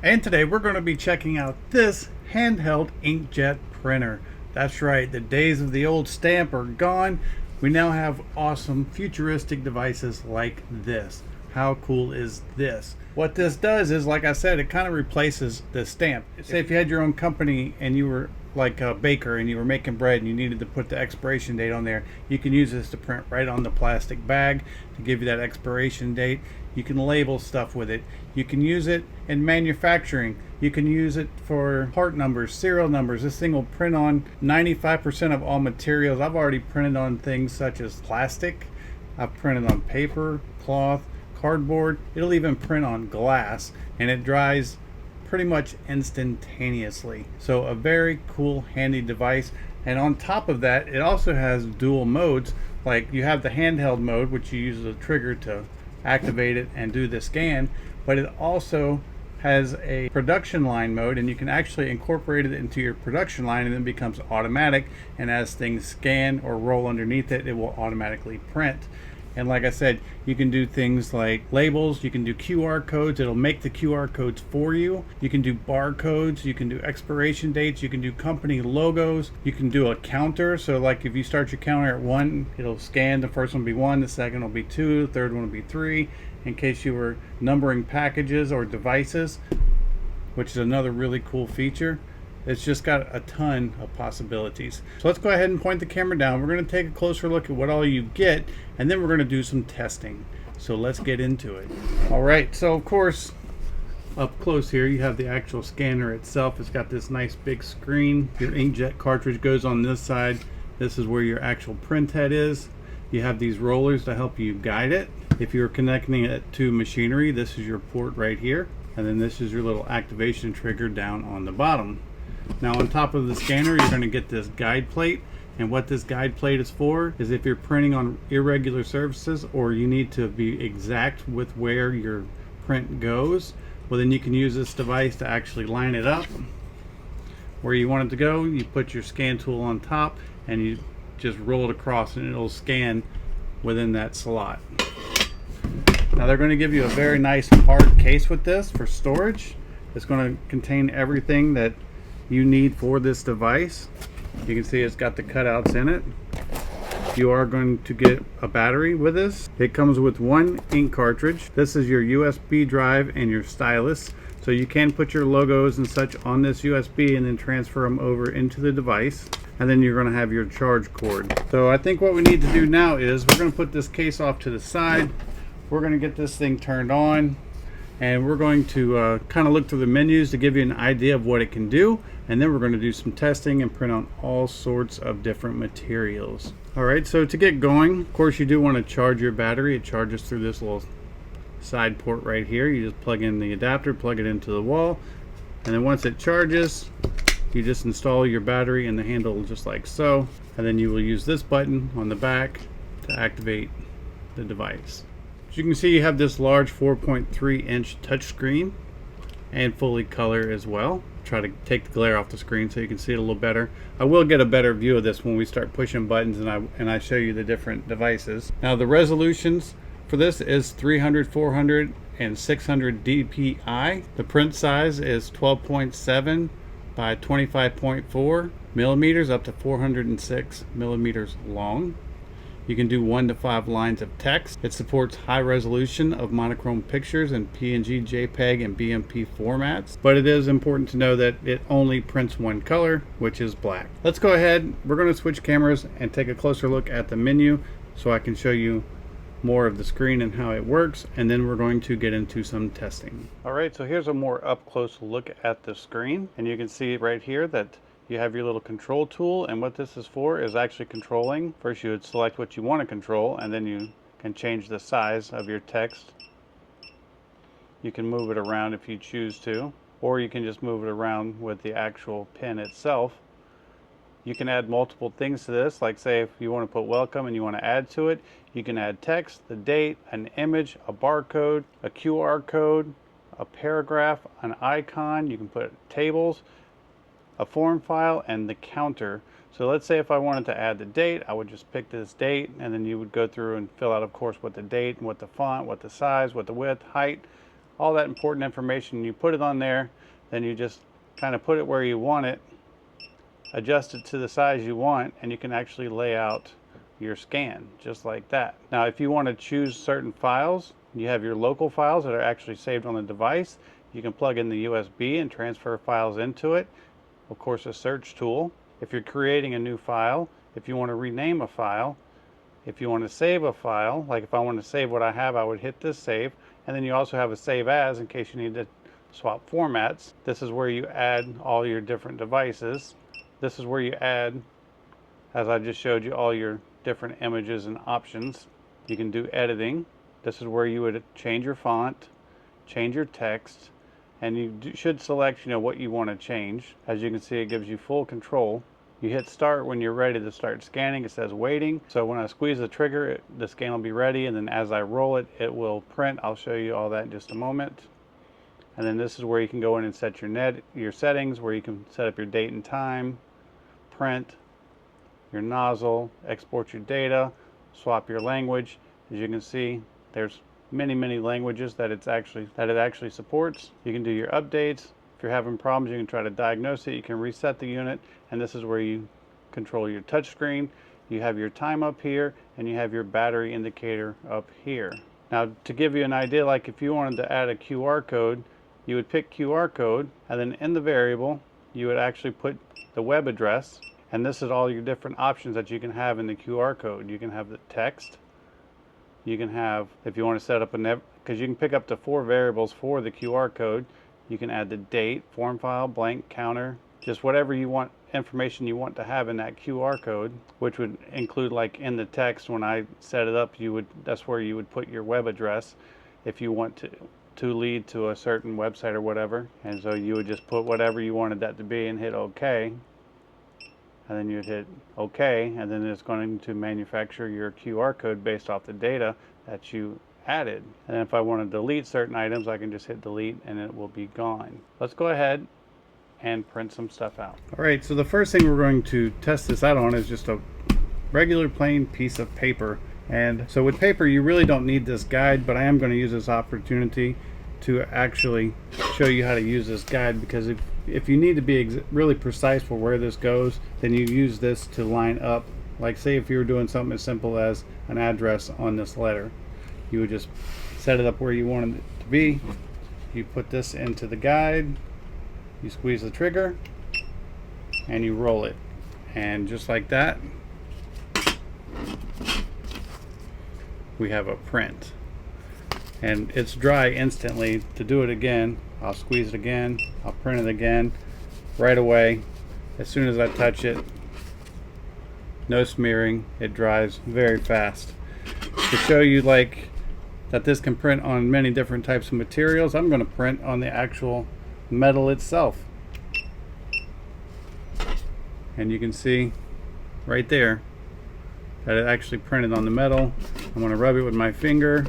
And today we're going to be checking out this handheld inkjet printer. That's right, the days of the old stamp are gone. We now have awesome futuristic devices like this. How cool is this? What this does is, like I said, it kind of replaces the stamp. Say if you had your own company and you were like a baker and you were making bread and you needed to put the expiration date on there, you can use this to print right on the plastic bag to give you that expiration date. You can label stuff with it. You can use it in manufacturing. You can use it for part numbers, serial numbers. This thing will print on 95% of all materials. I've already printed on things such as plastic. I've printed on paper, cloth, cardboard. It'll even print on glass, and it dries pretty much instantaneously. So a very cool, handy device. And on top of that, it also has dual modes. Like you have the handheld mode, which you use a trigger to activate it and do the scan, but it also has a production line mode, and you can actually incorporate it into your production line, and then it becomes automatic, and as things scan or roll underneath it, it will automatically print. And like I said, you can do things like labels, you can do QR codes, it'll make the QR codes for you. You can do barcodes, you can do expiration dates, you can do company logos, you can do a counter. So like if you start your counter at 1, it'll scan, the first one will be 1, the second will be 2, the third one will be 3, in case you were numbering packages or devices, which is another really cool feature. It's just got a ton of possibilities. So let's go ahead and point the camera down. We're going to take a closer look at what all you get, and then we're going to do some testing. So let's get into it. All right, so of course, up close here, you have the actual scanner itself. It's got this nice big screen. Your inkjet cartridge goes on this side. This is where your actual print head is. You have these rollers to help you guide it. If you're connecting it to machinery, this is your port right here. And then this is your little activation trigger down on the bottom. Now on top of the scanner, you're going to get this guide plate, and what this guide plate is for is if you're printing on irregular surfaces or you need to be exact with where your print goes, well then you can use this device to actually line it up where you want it to go. You put your scan tool on top and you just roll it across and it'll scan within that slot. Now they're going to give you a very nice hard case with this for storage. It's going to contain everything that you need for this device. You can see it's got the cutouts in it. You are going to get a battery with this. It comes with one ink cartridge. This is your USB drive and your stylus. So you can put your logos and such on this USB and then transfer them over into the device. And then you're going to have your charge cord. So I think what we need to do now is we're going to put this case off to the side. We're going to get this thing turned on, and we're going to kind of look through the menus to give you an idea of what it can do, and then we're going to do some testing and print on all sorts of different materials. Alright, so to get going, of course you do want to charge your battery. It charges through this little side port right here. You just plug in the adapter, plug it into the wall, and then once it charges, you just install your battery in the handle just like so, and then you will use this button on the back to activate the device. As you can see, you have this large 4.3 inch touchscreen and fully color as well. Try to take the glare off the screen so you can see it a little better. I will get a better view of this when we start pushing buttons and I show you the different devices. Now the resolutions for this is 300, 400, and 600 dpi. The print size is 12.7 by 25.4 millimeters, up to 406 millimeters long. You can do 1 to 5 lines of text. It supports high resolution of monochrome pictures in PNG, JPEG, and BMP formats. But it is important to know that it only prints one color, which is black. Let's go ahead. We're going to switch cameras and take a closer look at the menu so I can show you more of the screen and how it works, and then we're going to get into some testing. Alright, so here's a more up close look at the screen, and you can see right here that you have your little control tool, and what this is for is actually controlling. First you would select what you want to control, and then you can change the size of your text. You can move it around if you choose to, or you can just move it around with the actual pen itself. You can add multiple things to this, like say if you want to put welcome and you want to add to it, you can add text, the date, an image, a barcode, a QR code, a paragraph, an icon. You can put tables, a form file, and the counter. So let's say if I wanted to add the date, I would just pick this date, and then you would go through and fill out, of course, what the date and what the font, what the size, what the width, height, all that important information. You put it on there, then you just kind of put it where you want it, adjust it to the size you want, and you can actually lay out your scan just like that. Now if you want to choose certain files, you have your local files that are actually saved on the device. You can plug in the USB and transfer files into it. Of course, a search tool. If you're creating a new file, if you want to rename a file, if you want to save a file, like if I want to save what I have, I would hit this save. And then you also have a save as in case you need to swap formats. This is where you add all your different devices. This is where you add, as I just showed you, all your different images and options. You can do editing. This is where you would change your font, change your text, and you should select, what you want to change. As you can see, it gives you full control. You hit start when you're ready to start scanning. It says waiting. So when I squeeze the trigger, the scan will be ready, and then as I roll it, it will print. I'll show you all that in just a moment. And then this is where you can go in and set your settings, where you can set up your date and time, print, your nozzle, export your data, swap your language. As you can see, there's many languages that it actually supports. You can do your updates. If you're having problems, you can try to diagnose it. You can reset the unit, and this is where you control your touch screen. You have your time up here, and you have your battery indicator up here. Now, to give you an idea, like if you wanted to add a QR code, you would pick QR code, and then in the variable, you would actually put the web address, and this is all your different options that you can have in the QR code. You can have the text. You can have, if you want to set up because you can pick up to 4 variables for the QR code. You can add the date, form file, blank, counter, just whatever you want, information you want to have in that QR code, which would include, like in the text, when I set it up, that's where you would put your web address if you want to lead to a certain website or whatever. And so you would just put whatever you wanted that to be and hit OK. And then you'd hit OK, and then it's going to manufacture your QR code based off the data that you added. And then if I want to delete certain items, I can just hit delete and it will be gone. Let's go ahead and print some stuff out. All right, so the first thing we're going to test this out on is just a regular plain piece of paper. And so with paper, you really don't need this guide, but I am going to use this opportunity to actually show you how to use this guide, because if you need to be really precise for where this goes, then you use this to line up. Like say if you were doing something as simple as an address on this letter, you would just set it up where you wanted it to be. You put this into the guide, you squeeze the trigger, and you roll it. And just like that, we have a print. And it's dry instantly. To do it again, I'll squeeze it again, I'll print it again, right away. As soon as I touch it, no smearing, it dries very fast. To show you that this can print on many different types of materials, I'm going to print on the actual metal itself. And you can see right there that it actually printed on the metal. I'm going to rub it with my finger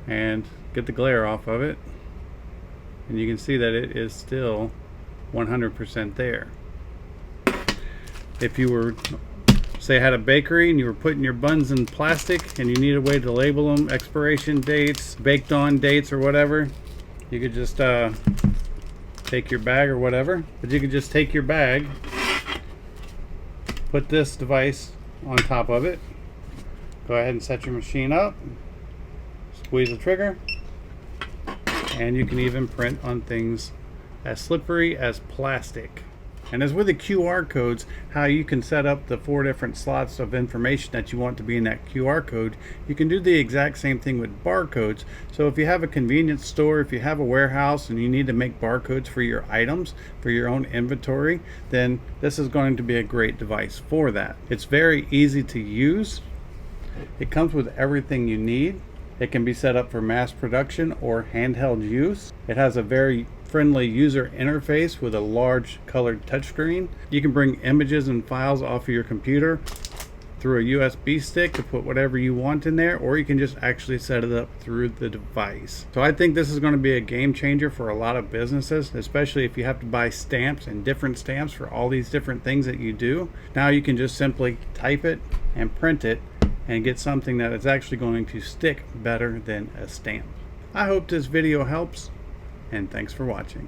and get the glare off of it, and you can see that it is still 100% there. If you were, say, had a bakery and you were putting your buns in plastic and you need a way to label them, expiration dates, baked on dates or whatever, you could just take your bag or whatever, but you could just take your bag, put this device on top of it, go ahead and set your machine up, squeeze the trigger, and you can even print on things as slippery as plastic. And as with the QR codes, how you can set up the 4 different slots of information that you want to be in that QR code, you can do the exact same thing with barcodes. So if you have a convenience store, if you have a warehouse and you need to make barcodes for your items, for your own inventory, then this is going to be a great device for that. It's very easy to use. It comes with everything you need. It can be set up for mass production or handheld use. It has a very friendly user interface with a large colored touchscreen. You can bring images and files off of your computer through a USB stick to put whatever you want in there, or you can just actually set it up through the device. So I think this is going to be a game changer for a lot of businesses, especially if you have to buy stamps and different stamps for all these different things that you do. Now you can just simply type it and print it and get something that is actually going to stick better than a stamp. I hope this video helps, and thanks for watching.